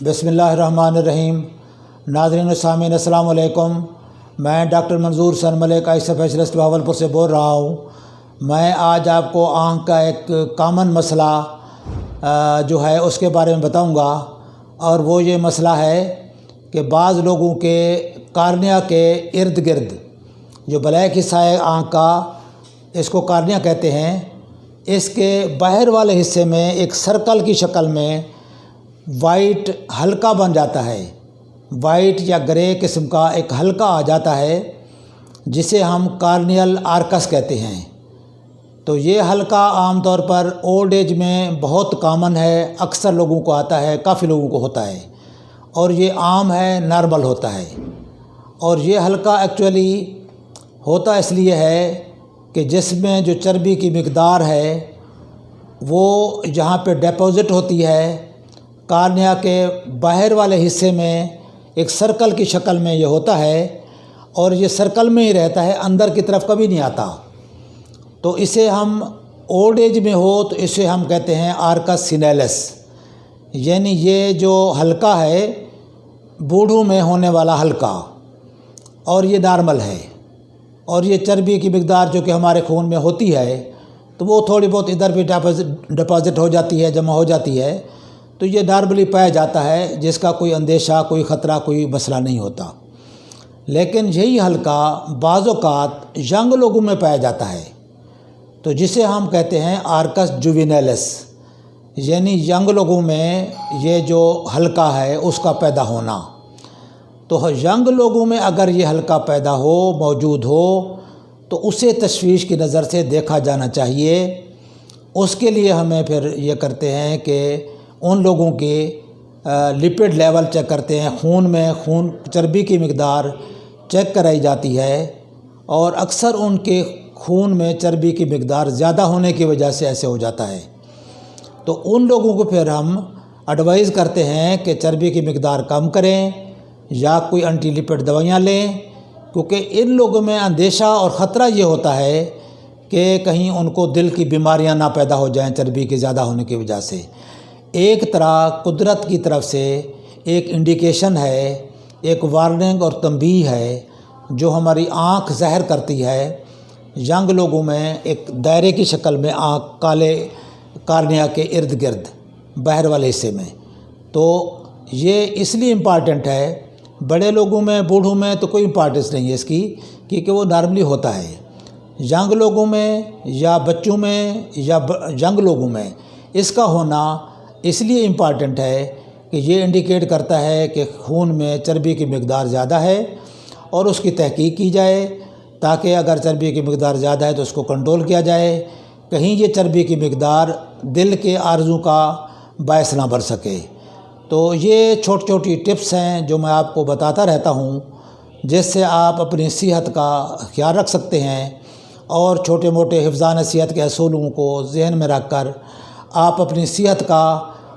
बिस्मिल्लाहिर्रहमानिर्रहीम। नाज़रीन सामीन अस्सलाम वालेकुम। मैं डॉक्टर मंजूर सन मलिक आई स्पेशलिस्ट बहावलपुर से बोल रहा हूँ। मैं आज आपको आँख का एक कॉमन मसला जो है उसके बारे में बताऊँगा, और वो ये मसला है कि बाज़ लोगों के कार्निया के इर्द गिर्द जो ब्लैक हिस्सा है आँख का, इसको कार्निया कहते हैं, इसके बाहर वाले हिस्से में एक सर्कल की शक्ल में वाइट हल्का बन जाता है। वाइट या ग्रे किस्म का एक हल्का आ जाता है जिसे हम कार्नियल आर्कस कहते हैं। तो ये हल्का आमतौर पर ओल्ड एज में बहुत कॉमन है, अक्सर लोगों को आता है, काफ़ी लोगों को होता है, और ये आम है, नॉर्मल होता है। और ये हल्का एक्चुअली होता इसलिए है कि जिसमें जो चर्बी की मिकदार है वो जहाँ पे डिपॉज़िट होती है कार्निया के बाहर वाले हिस्से में एक सर्कल की शक्ल में ये होता है, और ये सर्कल में ही रहता है, अंदर की तरफ कभी नहीं आता। तो इसे हम ओल्ड एज में हो तो इसे हम कहते हैं आर्कस सिनेलिस, यानी ये जो हल्का है बूढ़ों में होने वाला हल्का, और ये नॉर्मल है। और ये चर्बी की मिकदार जो कि हमारे खून में होती है तो वो थोड़ी बहुत इधर भी डिपॉज़िट हो जाती है, जमा हो जाती है, तो ये नॉर्मली पाया जाता है, जिसका कोई अंदेशा, कोई ख़तरा, कोई मसला नहीं होता। लेकिन यही हल्का बाज़ औक़ात यंग लोगों में पाया जाता है, तो जिसे हम कहते हैं आर्कस जुवेनाइलिस, यानी यंग लोगों में ये जो हल्का है उसका पैदा होना। तो यंग लोगों में अगर ये हल्का पैदा हो, मौजूद हो, तो उसे तशवीश की नज़र से देखा जाना चाहिए। उसके लिए हमें फिर ये करते हैं कि उन लोगों के लिपिड लेवल चेक करते हैं, खून चर्बी की मिकदार चेक कराई जाती है, और अक्सर उनके खून में चर्बी की मिकदार ज़्यादा होने की वजह से ऐसे हो जाता है। तो उन लोगों को फिर हम एडवाइज़ करते हैं कि चर्बी की मिकदार कम करें या कोई एंटी लिपिड दवाइयाँ लें, क्योंकि इन लोगों में अंदेशा और ख़तरा ये होता है कि कहीं उनको दिल की बीमारियां ना पैदा हो जाएं चर्बी के ज़्यादा होने की वजह से। एक तरह कुदरत की तरफ से एक इंडिकेशन है, एक वार्निंग और तंबीह है जो हमारी आँख ज़ाहिर करती है। यंग लोगों में एक दायरे की शक्ल में आँख काले कार्निया के इर्द गिर्द बाहर वाले हिस्से में, तो ये इसलिए इम्पॉर्टेंट है। बड़े लोगों में, बूढ़ों में तो कोई इम्पॉर्टेंस नहीं है इसकी, क्योंकि वो नॉर्मली होता है। यंग लोगों में या बच्चों में या यंग लोगों में इसका होना इसलिए इम्पॉर्टेंट है कि ये इंडिकेट करता है कि खून में चर्बी की मिकदार ज़्यादा है, और उसकी तहकीक की जाए, ताकि अगर चर्बी की मिकदार ज़्यादा है तो उसको कंट्रोल किया जाए, कहीं ये चर्बी की मिकदार दिल के आरज़ू का बायस ना बन सके। तो ये छोटी छोटी टिप्स हैं जो मैं आपको बताता रहता हूँ, जिससे आप अपनी सेहत का ख्याल रख सकते हैं, और छोटे मोटे हिफ़्ज़ान सेहत के असूलों को ज़हन में रख कर आप अपनी सेहत का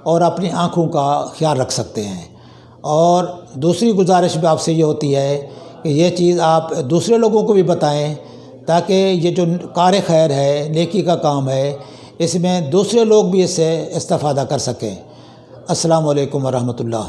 और अपनी आँखों का ख्याल रख सकते हैं। और दूसरी गुजारिश भी आपसे ये होती है कि ये चीज़ आप दूसरे लोगों को भी बताएं, ताकि ये जो कार खैर है, नेकी का काम है, इसमें दूसरे लोग भी इससे इस्तेफ़ादा कर सकें। अस्सलामु अलैकुम वरहमतुल्लाह।